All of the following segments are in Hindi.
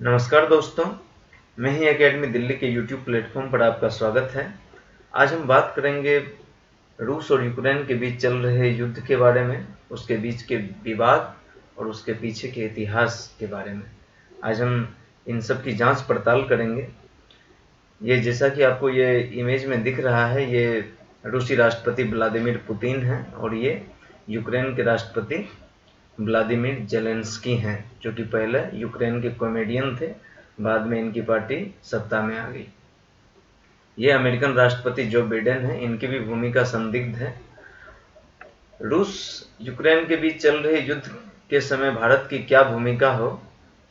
नमस्कार दोस्तों, मैं ही एकेडमी दिल्ली के यूट्यूब प्लेटफॉर्म पर आपका स्वागत है। आज हम बात करेंगे रूस और यूक्रेन के बीच चल रहे युद्ध के बारे में, उसके बीच के विवाद और उसके पीछे के इतिहास के बारे में। आज हम इन सब की जांच पड़ताल करेंगे। ये जैसा कि आपको ये इमेज में दिख रहा है, ये रूसी राष्ट्रपति व्लादिमीर पुतिन हैं और ये यूक्रेन के राष्ट्रपति व्लादिमीर जेलेंस्की हैं, जो कि पहले यूक्रेन के कॉमेडियन थे, बाद में इनकी पार्टी सत्ता में आ गई। ये अमेरिकन राष्ट्रपति जो बाइडेन हैं, इनकी भी भूमिका संदिग्ध है। रूस यूक्रेन के बीच चल रहे युद्ध के समय भारत की क्या भूमिका हो,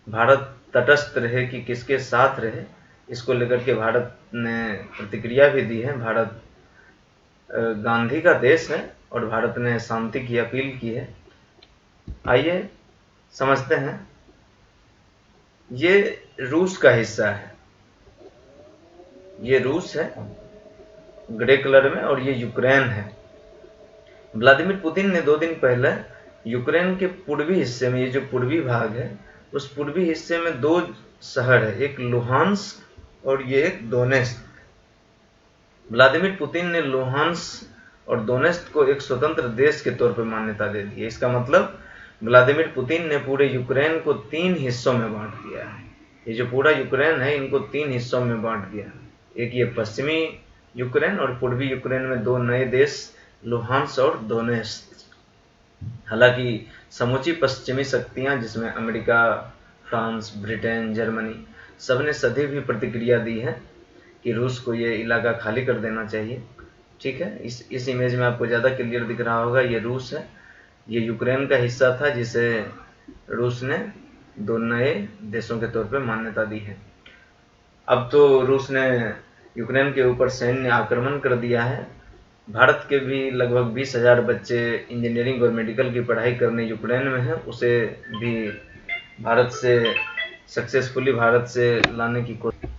भारत तटस्थ रहे कि किसके साथ रहे, इसको लेकर के भारत ने प्रतिक्रिया भी दी है। भारत गांधी का देश है और भारत ने शांति की अपील की है। आइए समझते हैं। ये रूस का हिस्सा है, ये रूस है ग्रे कलर में, और ये यूक्रेन है। व्लादिमीर पुतिन ने 2 दिन पहले यूक्रेन के पूर्वी हिस्से में, ये जो पूर्वी भाग है, उस पूर्वी हिस्से में 2 शहर है, एक लुहांस्क और ये एक दोनेत्स्क। व्लादिमीर पुतिन ने लुहांस्क और दोनेत्स्क को एक स्वतंत्र देश के तौर पर मान्यता दे दी है। इसका मतलब व्लादिमीर पुतिन ने पूरे यूक्रेन को 3 हिस्सों में बांट दिया है। ये जो पूरा यूक्रेन है, इनको 3 हिस्सों में बांट दिया है। एक ये पश्चिमी यूक्रेन और पूर्वी यूक्रेन में 2 नए देश, लुहांस्क और दोनेत्स्क। हालांकि समूची पश्चिमी शक्तियां, जिसमें अमेरिका, फ्रांस, ब्रिटेन, जर्मनी, सबने सदी भी प्रतिक्रिया दी है कि रूस को ये इलाका खाली कर देना चाहिए। ठीक है, इस इमेज में आपको ज़्यादा क्लियर दिख रहा होगा, ये रूस है। ये यूक्रेन का हिस्सा था जिसे रूस ने 2 नए देशों के तौर पर मान्यता दी है। अब तो रूस ने यूक्रेन के ऊपर सैन्य आक्रमण कर दिया है। भारत के भी लगभग 20,000 बच्चे इंजीनियरिंग और मेडिकल की पढ़ाई करने यूक्रेन में हैं, उसे भी भारत से सक्सेसफुली भारत से लाने की कोशिश।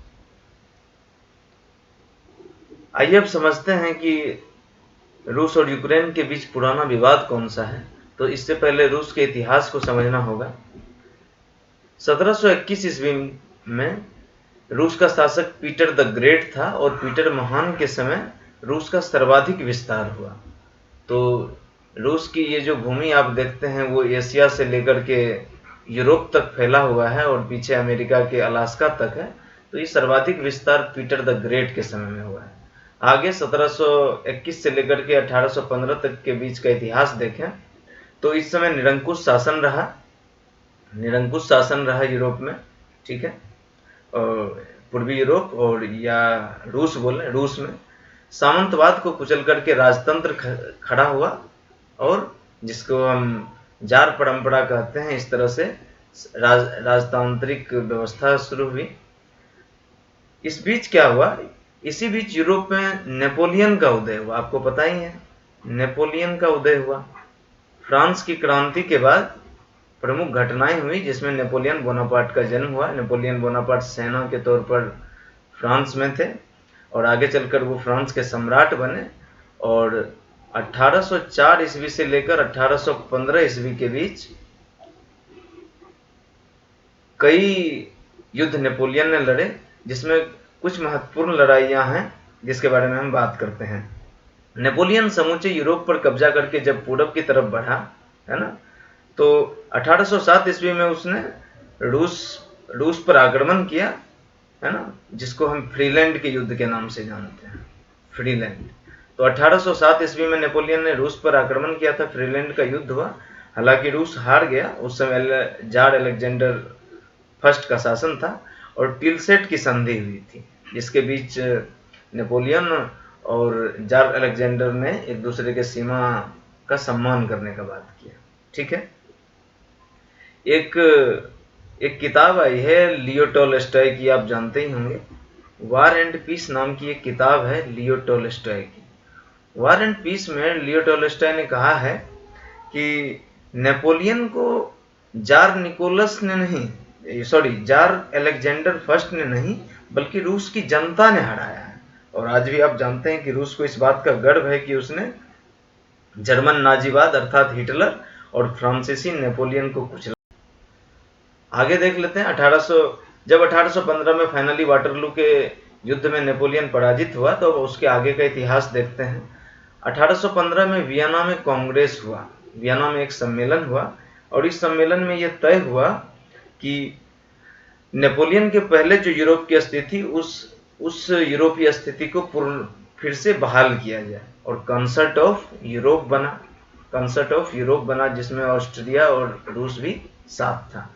आइए अब समझते हैं कि रूस और यूक्रेन के बीच पुराना विवाद कौन सा है। तो इससे पहले रूस के इतिहास को समझना होगा। 1721 ईस्वी में रूस का शासक पीटर द ग्रेट था और पीटर महान के समय रूस का सर्वाधिक विस्तार हुआ। तो रूस की ये जो भूमि आप देखते हैं, वो एशिया से लेकर के यूरोप तक फैला हुआ है और पीछे अमेरिका के अलास्का तक है। तो ये सर्वाधिक विस्तार पीटर द ग्रेट के समय में हुआ है। आगे 1721 से लेकर के 1815 तक के बीच का इतिहास देखें तो इस समय निरंकुश शासन रहा यूरोप में। ठीक है, और पूर्वी यूरोप और या रूस बोले, रूस में सामंतवाद को कुचल करके राजतंत्र खड़ा हुआ और जिसको हम जार परंपरा कहते हैं, इस तरह से राजतांत्रिक व्यवस्था शुरू हुई। इस बीच क्या हुआ, इसी बीच यूरोप में नेपोलियन का उदय हुआ। आपको पता ही है, नेपोलियन का उदय हुआ। फ्रांस की क्रांति के बाद प्रमुख घटनाएं हुई जिसमें नेपोलियन बोनापार्ट का जन्म हुआ। नेपोलियन बोनापार्ट सेना के तौर पर फ्रांस में थे और आगे चलकर वो फ्रांस के सम्राट बने। और 1804 ईस्वी से लेकर 1815 ईस्वी के बीच कई युद्ध नेपोलियन ने लड़े, जिसमें कुछ महत्वपूर्ण लड़ाइयां हैं जिसके बारे में हम बात करते हैं। नेपोलियन समूचे यूरोप पर कब्जा करके जब पूरब की तरफ बढ़ा, है ना, तो 1807 ईस्वी में उसने रूस पर आक्रमण किया, है ना, जिसको हम फ्रीलैंड के युद्ध के नाम से जानते हैं, फ्रीलैंड। तो 1807 ईस्वी में नेपोलियन ने रूस पर आक्रमण किया था, फ्रीलैंड का युद्ध हुआ। हालांकि रूस हार गया। उस समय जार अलेक्जेंडर फर्स्ट का शासन था और टिलसेट की संधि हुई थी, जिसके बीच नेपोलियन और जार अलेक्जेंडर ने एक दूसरे के सीमा का सम्मान करने का बात किया। ठीक है, एक किताब आई है लियो टॉलस्टॉय की, आप जानते ही होंगे। वार एंड पीस नाम की एक किताब है लियो टॉलस्टॉय की। वार एंड पीस में लियो टॉलस्टॉय ने कहा है कि नेपोलियन को जार निकोलस ने नहीं, जार अलेक्जेंडर फर्स्ट ने नहीं, बल्कि रूस की जनता ने हराया है। और आज भी आप जानते हैं कि रूस को इस बात का गर्व है कि उसने जर्मन नाजीवाद अर्थात हिटलर और फ्रांसीसी नेपोलियन को कुचला। आगे देख लेते हैं। जब 1815 में फाइनली वाटरलू के युद्ध में नेपोलियन पराजित हुआ तो उसके आगे का इतिहास देखते हैं। 1815 में वियना में कांग्रेस हुआ, वियना में एक सम्मेलन हुआ और इस सम्मेलन में यह तय हुआ कि नेपोलियन के पहले जो यूरोप की स्थिति थी उस यूरोपीय स्थिति को फिर से बहाल किया जाए और कंसर्ट ऑफ यूरोप बना, कंसर्ट ऑफ यूरोप बना जिसमें ऑस्ट्रिया और रूस भी साथ था।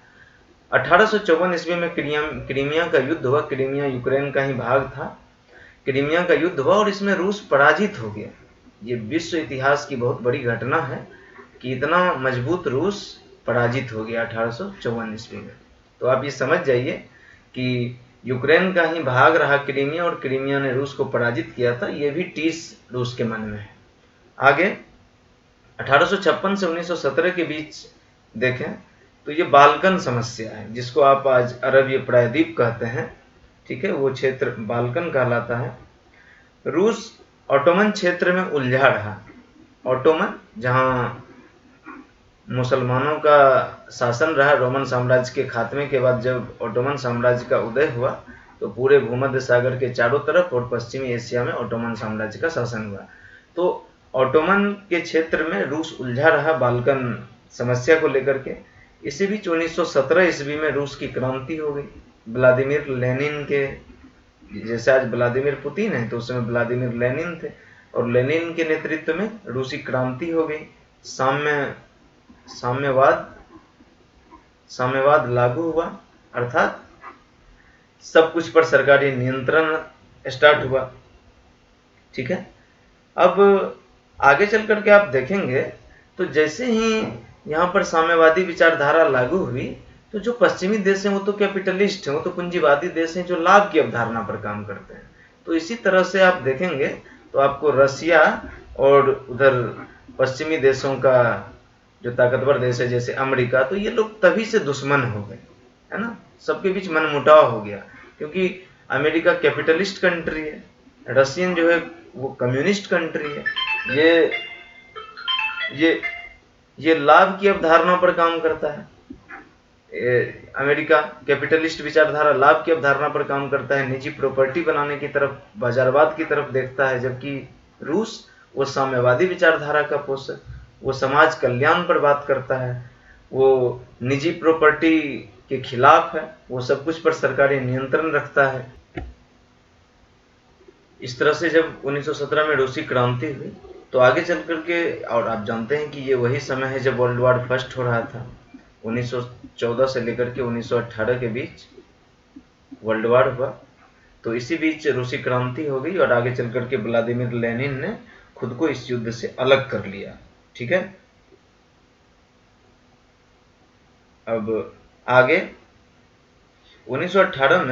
1854 ईस्वी में क्रीमिया का युद्ध हुआ। क्रीमिया यूक्रेन का ही भाग था। क्रीमिया का युद्ध हुआ और इसमें रूस पराजित हो गया। ये विश्व इतिहास की बहुत बड़ी घटना है कि इतना मजबूत रूस पराजित हो गया 1854 ईस्वी में। तो आप ये समझ जाइए कि यूक्रेन का ही भाग रहा क्रीमिया और क्रीमिया ने रूस को पराजित किया था। ये भी टीस रूस के मन में है। आगे 1856 से 1917 के बीच देखें तो ये बाल्कन समस्या है, जिसको आप आज अरब प्रायद्वीप कहते हैं, ठीक है, वो क्षेत्र बाल्कन कहलाता है। रूस ऑटोमन क्षेत्र में उलझा रहा। ऑटोमन जहां मुसलमानों का शासन रहा, रोमन साम्राज्य के खात्मे के बाद जब ऑटोमन साम्राज्य का उदय हुआ तो पूरे भूमध्य सागर के चारों तरफ और पश्चिमी एशिया में ऑटोमन साम्राज्य का शासन हुआ। तो ऑटोमन के क्षेत्र में रूस उलझा रहा बाल्कन समस्या को लेकर के। इसी बीच 1917 ईस्वी में रूस की क्रांति हो गई। व्लादिमीर लेनिन के, जैसे आज व्लादिमीर पुतिन है तो उस समय व्लादिमीर लेनिन थे और लेनिन के नेतृत्व में रूसी क्रांति हो गई। साम्यवाद लागू हुआ, अर्थात सब कुछ पर सरकारी नियंत्रण स्टार्ट हुआ, ठीक है। अब आगे चल करके आप देखेंगे तो जैसे ही यहाँ पर साम्यवादी विचारधारा लागू हुई तो जो पश्चिमी देश हैं वो तो कैपिटलिस्ट हैं, वो तो पूंजीवादी देश हैं जो लाभ की अवधारणा पर काम करते हैं। तो इसी तरह से आप देखेंगे तो आपको रसिया और उधर पश्चिमी देशों का जो ताकतवर देश है जैसे अमेरिका, तो ये लोग तभी से दुश्मन हो गए, है ना। सबके बीच मनमुटाव हो गया क्योंकि अमेरिका कैपिटलिस्ट कंट्री है, रशियन जो है वो कम्युनिस्ट कंट्री है। ये लाभ की अवधारणा पर काम करता है। अमेरिका कैपिटलिस्ट विचारधारा लाभ की अवधारणा पर काम करता है, निजी प्रॉपर्टी बनाने की तरफ, बाजारवाद की तरफ देखता है, जबकि रूस वो साम्यवादी विचारधारा का पोषक, वो समाज कल्याण पर बात करता है, वो निजी प्रॉपर्टी के खिलाफ है, वो सब कुछ पर सरकारी नियंत्रण रखता है। इस तरह से जब 1917 में रूसी क्रांति हुई तो आगे चल करके, और आप जानते हैं कि ये वही समय है जब वर्ल्ड वॉर फर्स्ट हो रहा था। 1914 से लेकर के 1918 के बीच वर्ल्ड वॉर हुआ। तो इसी बीच रूसी क्रांति हो गई और आगे चल करके व्लादिमीर लेनिन ने खुद को इस युद्ध से अलग कर लिया, ठीक है। अब आगे 1918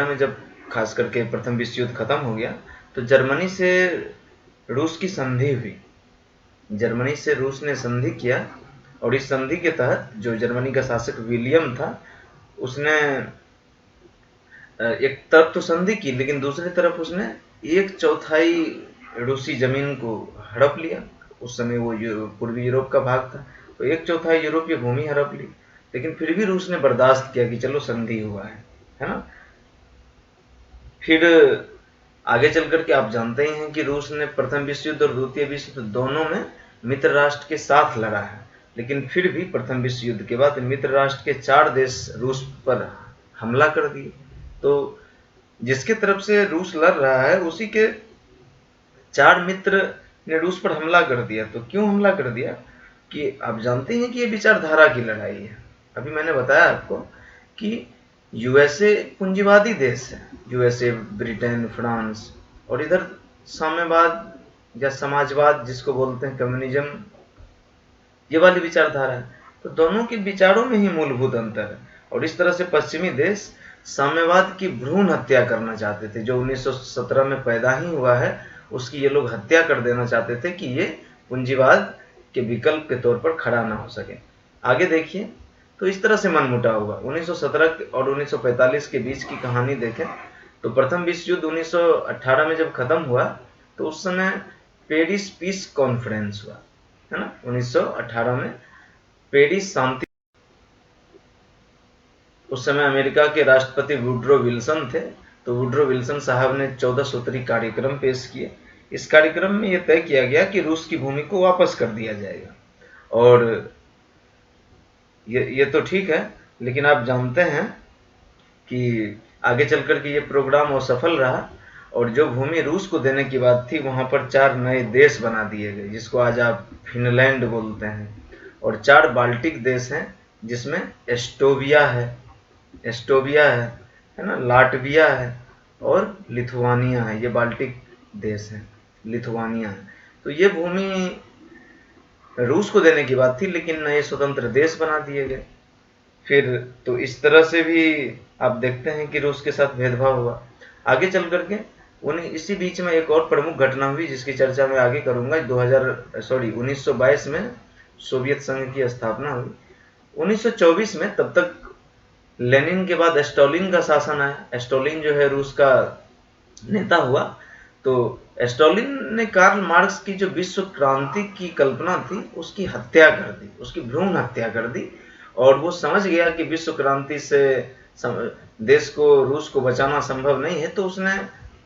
में जब खास करके प्रथम विश्व युद्ध खत्म हो गया तो जर्मनी से रूस की संधि हुई। जर्मनी से रूस ने संधि किया और इस संधि के तहत जो जर्मनी का शासक विलियम था उसने एक तरफ तो संधि की लेकिन दूसरी तरफ उसने 1/4 रूसी जमीन को हड़प लिया। उस समय वो पूर्वी यूरोप का भाग था तो 1/4 यूरोपीय भूमि हड़प ली, लेकिन फिर भी रूस ने बर्दाश्त किया कि चलो संधि हुआ है ना। फिर आगे चल करके आप जानते ही हैं कि रूस ने प्रथम विश्व युद्ध और द्वितीय विश्व युद्ध दोनों में मित्र राष्ट्र के साथ लड़ा है, लेकिन फिर भी प्रथम विश्व युद्ध के बाद मित्र राष्ट्र के 4 देश रूस पर हमला कर दिए। तो जिसके तरफ से रूस लड़ रहा है उसी के 4 मित्र ने रूस पर हमला कर दिया। तो क्यों हमला कर दिया कि आप जानते हैं कि ये विचारधारा की लड़ाई है। अभी मैंने बताया आपको कि यूएसए पूंजीवादी देश है, यूएसए, ब्रिटेन, फ्रांस, और इधर साम्यवाद या समाजवाद जिसको बोलते हैं कम्युनिज्म, ये वाली विचारधारा है। तो दोनों के विचारों में ही मूलभूत अंतर है। और इस तरह से पश्चिमी देश साम्यवाद की भ्रूण हत्या करना चाहते थे, जो 1917 में पैदा ही हुआ है उसकी ये लोग हत्या कर देना चाहते थे कि ये पूंजीवाद के विकल्प के तौर पर खड़ा ना हो सके। आगे देखिए तो इस तरह से मनमुटाव हुआ। 1917 और 1945 के बीच की कहानी देखें तो प्रथम विश्व युद्ध 1918 में जब खत्म हुआ तो उस समय पेरिस पीस कॉन्फ्रेंस हुआ, है ना। 1918 में पेरिस शांति, उस समय अमेरिका के राष्ट्रपति वुड्रो विल्सन थे। तो वुड्रो विल्सन साहब ने 14 सूत्री कार्यक्रम पेश किए। इस कार्यक्रम में यह तय किया गया कि रूस की भूमि को वापस कर दिया जाएगा। और ये तो ठीक है, लेकिन आप जानते हैं कि आगे चलकर के ये प्रोग्राम असफल रहा, और जो भूमि रूस को देने की बात थी वहां पर 4 नए देश बना दिए गए, जिसको आज आप फिनलैंड बोलते हैं। और 4 बाल्टिक देश हैं, जिसमें एस्टोनिया है ना, लाटविया है और लिथुआनिया है। ये बाल्टिक देश हैं, लिथुआनिया है। तो ये भूमि रूस को देने की बात थी, लेकिन नए स्वतंत्र देश बना दिए गए। फिर तो इस तरह से भी आप देखते हैं कि रूस के साथ भेदभाव हुआ। आगे चल करके इसी बीच में एक और प्रमुख घटना हुई, जिसकी चर्चा मैं आगे करूंगा। 1922 में सोवियत संघ की स्थापना हुई। 1924 में, तब तक लेनिन के बाद स्टालिन का शासन आया। स्टालिन जो है रूस का नेता हुआ। तो स्टालिन ने कार्ल मार्क्स की जो विश्व क्रांति की कल्पना थी उसकी हत्या कर दी, उसकी भ्रूण हत्या कर दी। और वो समझ गया कि विश्व क्रांति से देश को, रूस को बचाना संभव नहीं है। तो उसने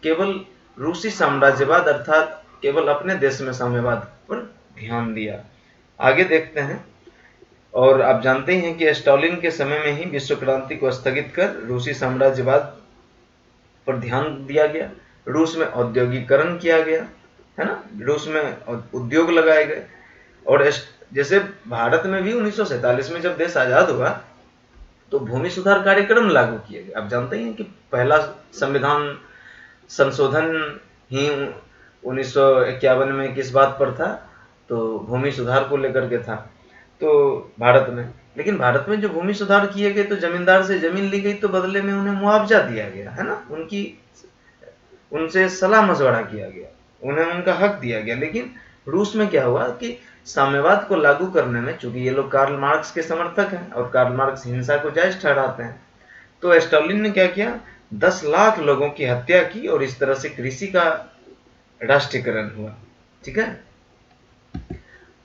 केवल रूसी साम्राज्यवाद अर्थात केवल अपने देश में साम्यवाद पर ध्यान दिया। आगे देखते हैं। और आप जानते ही हैं कि स्टालिन के समय में ही विश्व क्रांति को स्थगित कर रूसी साम्राज्यवाद पर ध्यान दिया गया। रूस में औद्योगिकरण किया गया, है ना, रूस में उद्योग लगाए गए। और जैसे भारत में भी 1947 में जब देश आजाद हुआ तो भूमि सुधार कार्यक्रम लागू किए गए। आप जानते ही हैं कि पहला संविधान संशोधन ही 1951 में किस बात पर था, तो भूमि सुधार को लेकर के था। तो भारत में, लेकिन भारत में जो भूमि सुधार किए गए तो जमींदार से जमीन ली गई, तो बदले में उन्हें मुआवजा दिया गया, है ना, उनसे सलाह मशवरा किया गया, उन्हें उनका हक दिया गया। लेकिन रूस में क्या हुआ कि साम्यवाद को लागू करने में, चूंकि ये लोग कार्ल मार्क्स के समर्थक हैं और कार्ल मार्क्स हिंसा को जायज ठहराते हैं, तो स्टालिन ने क्या किया, 10 लाख लोगों की हत्या की और इस तरह से कृषि का राष्ट्रीयकरण हुआ। ठीक है,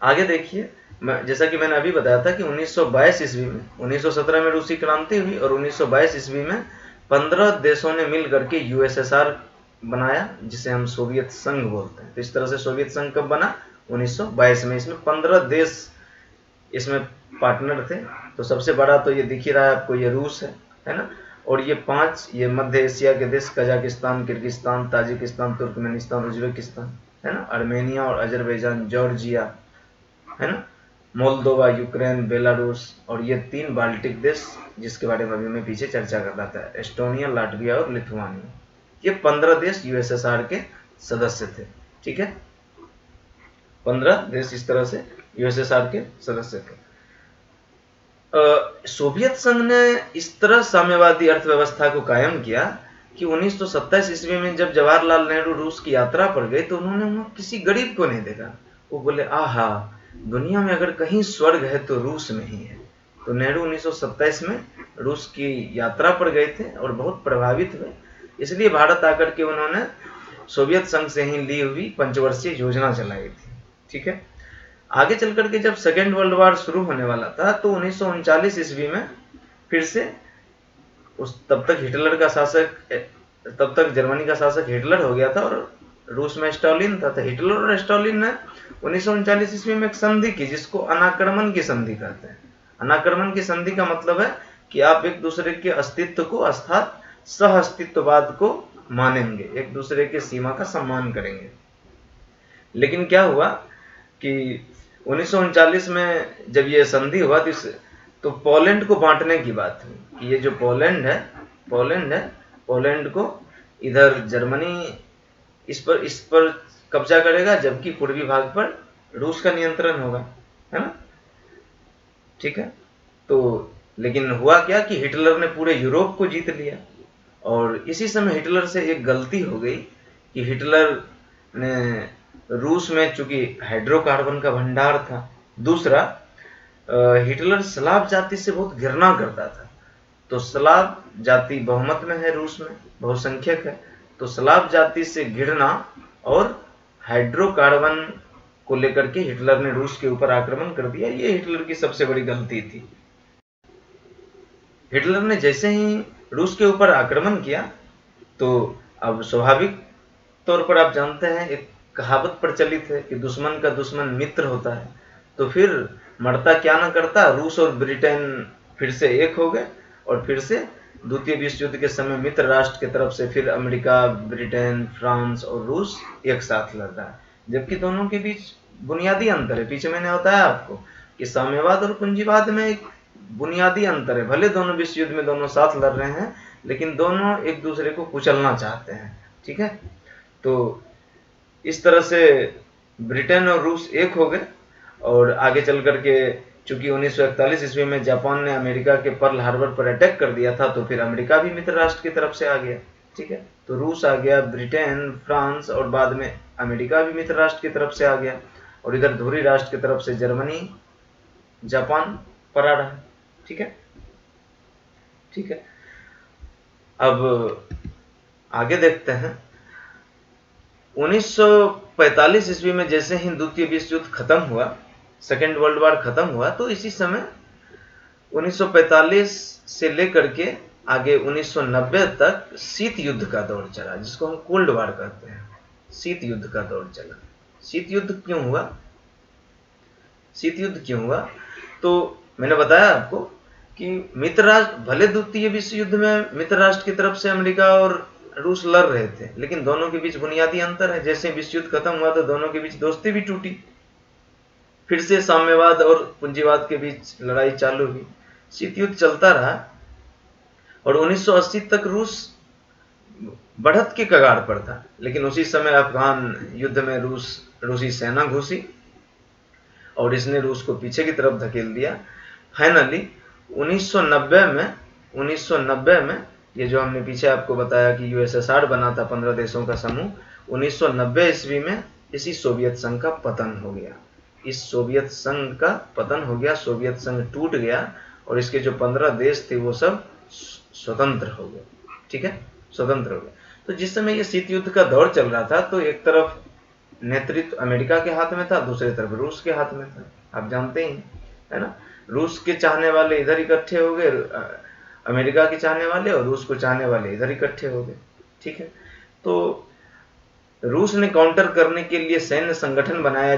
आगे देखिए। जैसा कि मैंने अभी बताया था कि 1922 ईस्वी में, 1917 में रूसी क्रांति हुई और 1922 ईस्वी में 15 देशों ने मिल करके यूएसएसआर बनाया, जिसे हम सोवियत संघ बोलते हैं। तो इस तरह से सोवियत संघ कब बना, 1922 में। इसमें 15 देश इसमें पार्टनर थे। तो सबसे बड़ा तो ये दिख ही रहा है आपको, ये रूस है ना। और ये 5 ये मध्य एशिया के देश, Kazakhstan, Kyrgyzstan, Tajikistan, Turkmenistan, Uzbekistan, है ना, अर्मेनिया और अजरबैजान, जॉर्जिया, है ना, मोल्दोवा, यूक्रेन, बेलारूस, और ये 3 बाल्टिक देश, जिसके बारे में अभी मैं पीछे चर्चा कर रहा था, एस्टोनिया, लाटविया और लिथुआनिया। ये 15 देश यूएसएसआर के सदस्य थे। ठीक है, 15 देश इस तरह से यूएसएसआर के सदस्य थे। सोवियत संघ ने इस तरह साम्यवादी अर्थव्यवस्था को कायम किया कि 1927 ईस्वी में जब जवाहरलाल नेहरू रूस की यात्रा पर गए तो उन्होंने वहां किसी गरीब को नहीं देखा। वो बोले, आहा, दुनिया में अगर कहीं स्वर्ग है तो रूस में ही है। तो नेहरू 1927 में रूस की यात्रा पर गए थे और बहुत प्रभावित हुए। इसलिए भारत आकर के उन्होंने सोवियत संघ से ही ली हुई पंचवर्षीय योजना चलाई थी। ठीक है, आगे चल करके जब सेकेंड वर्ल्ड वॉर शुरू होने वाला था तो 1939 ईस्वी में फिर से तब तक हिटलर का शासक, तब तक जर्मनी का शासक हिटलर हो गया था और रूस में स्टालिन था। तो हिटलर और स्टालिन ने 1939 ईस्वी में एक संधि की, जिसको अनाक्रमण की संधि कहते हैं। अनाक्रमण की संधि का मतलब है कि आप एक दूसरे के अस्तित्व को अर्थात सह अस्तित्ववाद को मानेंगे, एक दूसरे के सीमा का सम्मान करेंगे। लेकिन क्या हुआ कि 1939 में जब ये संधि हुआ तो पोलैंड को बांटने की बात हुई कि ये जो पोलैंड है, पोलैंड को इधर जर्मनी इस पर कब्जा करेगा, जबकि पूर्वी भाग पर रूस का नियंत्रण होगा, है ना। ठीक है, तो लेकिन हुआ क्या कि हिटलर ने पूरे यूरोप को जीत लिया। और इसी समय हिटलर से एक गलती हो गई कि हिटलर ने रूस में, चूंकि हाइड्रोकार्बन का भंडार था, दूसरा हिटलर स्लाव जाति से बहुत घृणा करता था। तो स्लाव जाति बहुमत में है, रूस में बहुसंख्यक है, तो स्लाव जाति से घृणा और हाइड्रोकार्बन को लेकर के हिटलर ने रूस के ऊपर आक्रमण कर दिया। ये हिटलर की सबसे बड़ी गलती थी। हिटलर ने जैसे ही रूस के ऊपर आक्रमण किया तो अब स्वाभाविक तौर पर आप जानते हैं एक कहावत प्रचलित है कि दुश्मन का दुश्मन मित्र होता है। तो फिर मरता क्या ना करता, रूस और ब्रिटेन फिर से एक हो गए और फिर से द्वितीय विश्व युद्ध के समय मित्र राष्ट्र की तरफ से फिर अमेरिका, ब्रिटेन, फ्रांस और रूस एक साथ लड़ रहा है। जबकि दोनों के बीच बुनियादी अंतर है। पीछे मैंने बताया आपको कि साम्यवाद और पूंजीवाद में एक बुनियादी अंतर है। भले दोनों विश्व युद्ध में दोनों साथ लड़ रहे हैं, लेकिन दोनों एक दूसरे को कुचलना चाहते हैं। ठीक है, तो इस तरह से ब्रिटेन और रूस एक हो गए और आगे चल करके चूंकि 1941 ईस्वी में जापान ने अमेरिका के पर्ल हार्बर पर अटैक कर दिया था, तो फिर अमेरिका भी मित्र राष्ट्र की तरफ से आ गया। ठीक है, तो रूस आ गया, ब्रिटेन, फ्रांस और बाद में अमेरिका भी मित्र राष्ट्र की तरफ से आ गया और इधर धुरी राष्ट्र की तरफ से जर्मनी, जापान पर आ रहा है। ठीक है, ठीक है, अब आगे देखते हैं। 1945 ईस्वी में जैसे ही द्वितीय विश्व युद्ध खत्म हुआ, सेकेंड वर्ल्ड वॉर खत्म हुआ, तो इसी समय 1945 से लेकर के आगे 1990 तक शीत युद्ध का दौर चला, जिसको हम कोल्ड वॉर कहते हैं। शीत युद्ध का दौर चला। शीत युद्ध क्यों हुआ? शीत युद्ध क्यों हुआ? तो मैंने बताया आपको कि मित्र राष्ट्र, भले द्वितीय विश्व युद्ध में मित्र राष्ट्र की तरफ से अमेरिका और रूस लड़ रहे थे, लेकिन दोनों के बीच बुनियादी अंतर है। जैसे विश्व युद्ध खत्म हुआ तो दोनों के बीच दोस्ती भी टूटी, फिर से साम्यवाद और पूंजीवाद के बीच लड़ाई चालू हुई। शीत युद्ध चलता रहा और 1980 तक रूस बढ़त के कगार पर था, लेकिन उसी समय अफगान युद्ध में रूसी सेना घुसी और इसने रूस को पीछे की तरफ धकेल दिया। फाइनली 1990 में ये जो हमने पीछे आपको बताया कि यूएसएसआर बना था 15 देशों का समूह, 1990 ईस्वी में इसी सोवियत संघ का पतन हो गया। इस सोवियत संघ का पतन हो गया, सोवियत संघ टूट गया और इसके जो 15 देश थे वो सब स्वतंत्र हो गए। ठीक है, स्वतंत्र हो गए। तो जिस समय ये शीत युद्ध का दौर चल रहा था, तो एक तरफ नेतृत्व अमेरिका के हाथ में था, दूसरी तरफ रूस के हाथ में था। आप जानते ही है ना, रूस के चाहने वाले इधर इकट्ठे हो गए, अमेरिका के चाहने वाले, और रूस को चाहने वाले इधर इकट्ठे हो गए। ठीक है, तो रूस ने काउंटर करने के लिए सैन्य संगठन बनाया,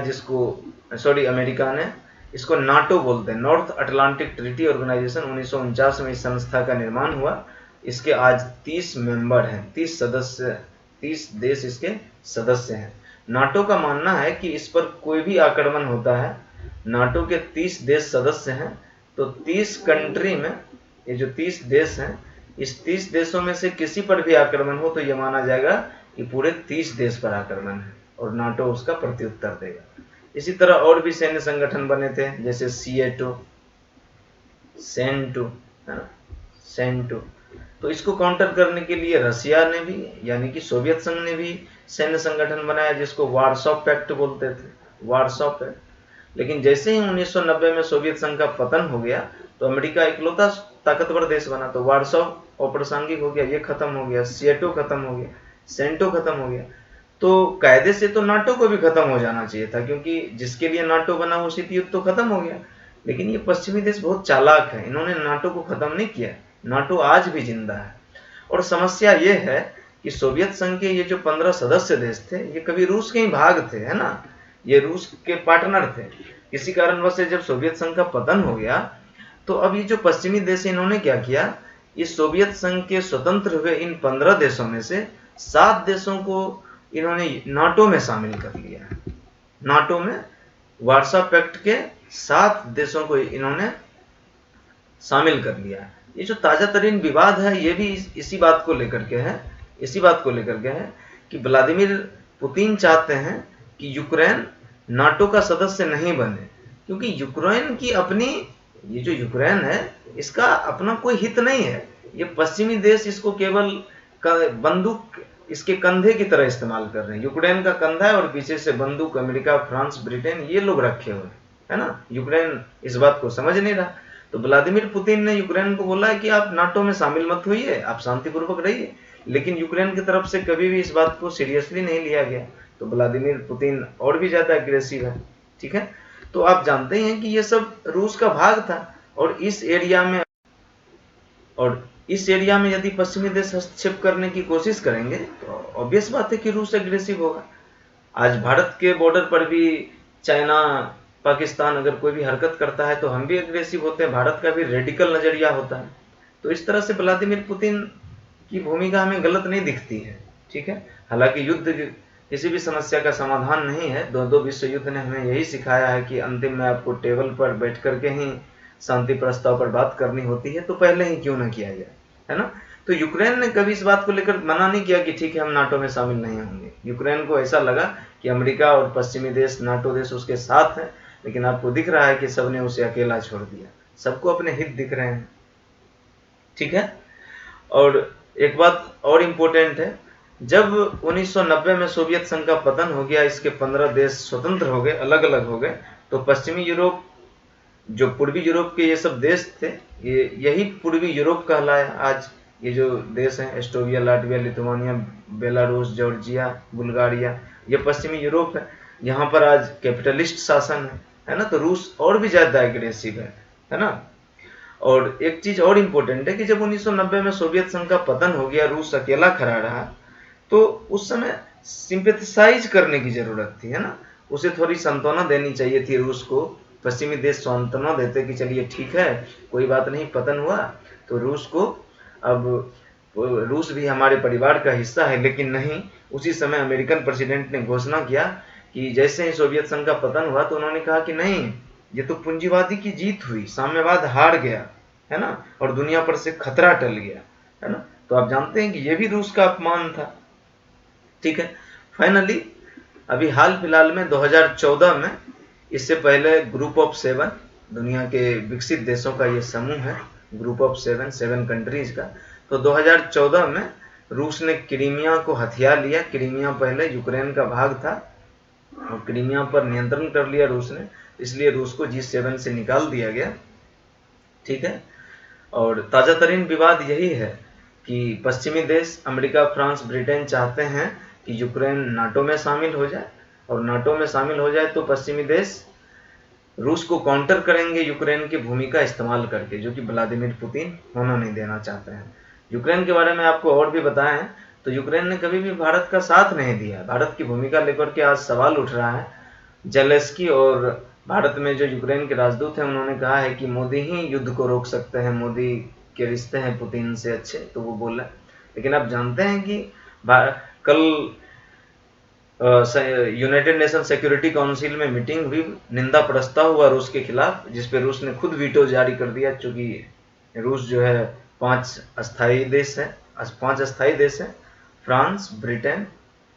अमेरिका ने, इसको नाटो बोलते हैं, नॉर्थ अटलांटिक ट्रीटी ऑर्गेनाइजेशन। 1949 में इस संस्था का निर्माण हुआ। इसके आज 30 मेंबर हैं, 30 देश इसके सदस्य हैं। नाटो का मानना है कि इस पर कोई भी आक्रमण होता है, नाटो के 30 देश सदस्य हैं, तो 30 कंट्री में ये जो 30 देश हैं, इस 30 देशों में से किसी पर भी आक्रमण हो तो यह माना जाएगा कि पूरे 30 देश पर आक्रमण है और नाटो उसका प्रत्युत्तर देगा। इसी तरह और भी सैन्य संगठन बने थे, जैसे सीएटो, सेंटो, है ना, सेंटो। तो इसको काउंटर करने के लिए रसिया ने भी, यानी कि सोवियत संघ ने भी सैन्य संगठन बनाया, जिसको वार्सो पैक्ट बोलते थे, वार्सो पैक्ट। लेकिन जैसे ही 1990 में सोवियत संघ का पतन हो गया तो अमेरिका इकलौता ताकतवर देश बना, तो वार्सो अप्रासंगिक हो गया, ये खत्म हो गया, सीएटो खत्म हो गया, सेंटो खत्म हो गया। तो कायदे से तो नाटो को भी खत्म हो जाना चाहिए था, क्योंकि जिसके लिए नाटो बना वो शीत युद्ध तो खत्म हो गया। लेकिन ये पश्चिमी देश बहुत चालाक है, इन्होंने नाटो को खत्म नहीं किया। नाटो आज भी जिंदा है। और समस्या ये है कि सोवियत संघ के ये जो 15 सदस्य देश थे, ये कभी रूस के ही भाग थे, है ना, ये रूस के पार्टनर थे। किसी कारणवश से जब सोवियत संघ का पतन हो गया तो अब ये जो पश्चिमी देश है, इन्होंने क्या किया, इस सोवियत संघ के स्वतंत्र हुए इन 15 देशों में से 7 देशों को इन्होंने नाटो में शामिल कर लिया। नाटो में वार्सा पैक्ट के 7 देशों को इन्होंने शामिल कर लिया। ये जो ताजा तरीन विवाद है, ये भी इसी बात को लेकर के है कि व्लादिमीर पुतिन चाहते हैं कि यूक्रेन नाटो का सदस्य नहीं बने, क्योंकि यूक्रेन की अपनी, ये जो यूक्रेन है इसका अपना कोई हित नहीं है। ये पश्चिमी देश इसको केवल बंदूक इसके कंधे की तरह इस्तेमाल कर रहे हैं। यूक्रेन का कंधा है और पीछे से बंदूक अमेरिका, फ्रांस, ब्रिटेन ये लोग रखे हुए है ना। यूक्रेन इस बात को समझ नहीं रहा। तो व्लादिमीर पुतिन ने यूक्रेन को बोला है कि आप नाटो में शामिल मत होइए, आप शांतिपूर्वक रहिए, लेकिन यूक्रेन की तरफ से कभी भी इस बात को सीरियसली नहीं लिया गया। तो व्लादिमीर पुतिन और भी ज्यादा एग्रेसिव है। ठीक है, तो आप जानते हैं कि ये सब रूस का भाग था और इस एरिया में और इस एरिया में यदि पश्चिमी देश हस्तक्षेप करने की कोशिश करेंगे तो ऑब्वियस बात है कि रूस एग्रेसिव होगा। आज भारत के बॉर्डर पर भी चाइना, पाकिस्तान अगर कोई भी हरकत करता है तो हम भी एग्रेसिव होते हैं, भारत का भी रेडिकल नजरिया होता है। तो इस तरह से व्लादिमीर पुतिन की भूमिका हमें गलत नहीं दिखती है, ठीक है। हालांकि युद्ध किसी भी समस्या का समाधान नहीं है। दो विश्व युद्ध ने हमें यही सिखाया है कि अंतिम में आपको टेबल पर बैठ करके ही शांति प्रस्ताव पर बात करनी होती है, तो पहले ही क्यों ना किया जाए, है ना। तो यूक्रेन ने कभी इस बात को लेकर मना नहीं किया कि ठीक है हम नाटो में शामिल नहीं होंगे। यूक्रेन को ऐसा लगा कि अमेरिका और पश्चिमी देश, नाटो देश उसके साथ है, लेकिन आपको दिख रहा है कि सबने उसे अकेला छोड़ दिया। सबको अपने हित दिख रहे हैं, ठीक है। और एक बात और इम्पोर्टेंट है, जब 1990 में सोवियत संघ का पतन हो गया, इसके 15 देश स्वतंत्र हो गए, अलग अलग हो गए, तो पश्चिमी यूरोप, जो पूर्वी यूरोप के ये सब देश थे, यही पूर्वी यूरोप कहलाया। आज ये जो देश हैं, Estonia, Latvia, Lithuania, Belarus, Georgia, Bulgaria, ये पश्चिमी यूरोप है। यहाँ पर आज कैपिटलिस्ट शासन है ना। तो रूस और भी ज्यादा एग्रेसिव है ना। और एक चीज और इम्पोर्टेंट है कि जब 1990 में सोवियत संघ का पतन हो गया, रूस अकेला खड़ा रहा, तो उस समय सिंपैथेसाइज करने की जरूरत थी, है ना। उसे थोड़ी सांत्वना देनी चाहिए थी रूस को। पश्चिमी देश सांत्वना देते कि चलिए ठीक है, कोई बात नहीं, पतन हुआ तो रूस को, अब रूस भी हमारे परिवार का हिस्सा है। लेकिन नहीं, उसी समय अमेरिकन प्रेसिडेंट ने घोषणा किया कि जैसे ही सोवियत संघ का पतन हुआ तो उन्होंने कहा कि नहीं, ये तो पूंजीवादी की जीत हुई, साम्यवाद हार गया, है ना, और दुनिया पर से खतरा टल गया, है ना। तो आप जानते हैं कि ये भी रूस का अपमान था, ठीक है। फाइनली अभी हाल फिलहाल में 2014 में, इससे पहले ग्रुप ऑफ 7, दुनिया के विकसित देशों का ये समूह है, ग्रुप ऑफ 7 कंट्रीज का, तो 2014 में रूस ने क्रीमिया को हथिया लिया। क्रीमिया पहले यूक्रेन का भाग था और क्रीमिया पर नियंत्रण कर लिया रूस ने, इसलिए रूस को G7 से निकाल दिया गया, ठीक है। और ताजा तरीन विवाद यही है कि पश्चिमी देश अमेरिका, फ्रांस, ब्रिटेन चाहते हैं कि यूक्रेन नाटो में शामिल हो जाए, और नाटो में शामिल हो जाए तो पश्चिमी देश रूस को काउंटर करेंगे यूक्रेन की भूमिका इस्तेमाल करके, जो कि व्लादिमीर पुतिन होना नहीं देना चाहते हैं। यूक्रेन के बारे में आपको और भी बताएं तो यूक्रेन ने कभी भी भारत का साथ नहीं दिया। भारत की भूमिका लेकर के आज सवाल उठ रहा है। जेलेंस्की और भारत में जो यूक्रेन के राजदूत हैं, उन्होंने कहा है कि मोदी ही युद्ध को रोक सकते हैं, मोदी के रिश्ते हैं पुतिन से अच्छे, तो वो बोला। लेकिन आप जानते हैं कि कल यूनाइटेड नेशन सिक्योरिटी काउंसिल में मीटिंग हुई, निंदा प्रस्ताव हुआ रूस के खिलाफ, जिसपे रूस ने खुद वीटो जारी कर दिया। चूंकि रूस जो है 5 अस्थायी देश है, 5 अस्थायी देश है, फ्रांस, ब्रिटेन,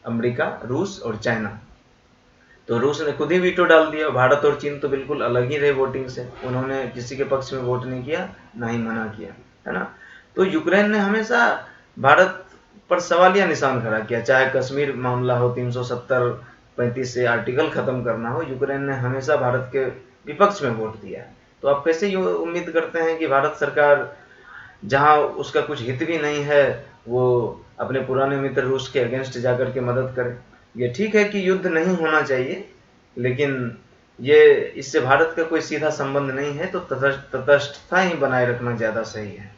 अमेरिका, रूस और चाइना। तो रूस ने खुद ही वीटो डाल दिया। भारत और चीन तो बिल्कुल अलग ही रहे वोटिंग से, उन्होंने किसी के पक्ष में वोट नहीं किया, ना ही मना किया, है ना। तो यूक्रेन ने हमेशा भारत पर सवालिया निशान खड़ा किया, चाहे कश्मीर मामला हो, 370-35 से आर्टिकल खत्म करना हो, यूक्रेन ने हमेशा भारत के विपक्ष में वोट दिया। तो आप कैसे ये उम्मीद करते हैं कि भारत सरकार, जहां उसका कुछ हित भी नहीं है, वो अपने पुराने मित्र रूस के अगेंस्ट जाकर के मदद करे। ये ठीक है कि युद्ध नहीं होना चाहिए, लेकिन ये इससे भारत का कोई सीधा संबंध नहीं है, तो तटस्थता ही बनाए रखना ज्यादा सही है।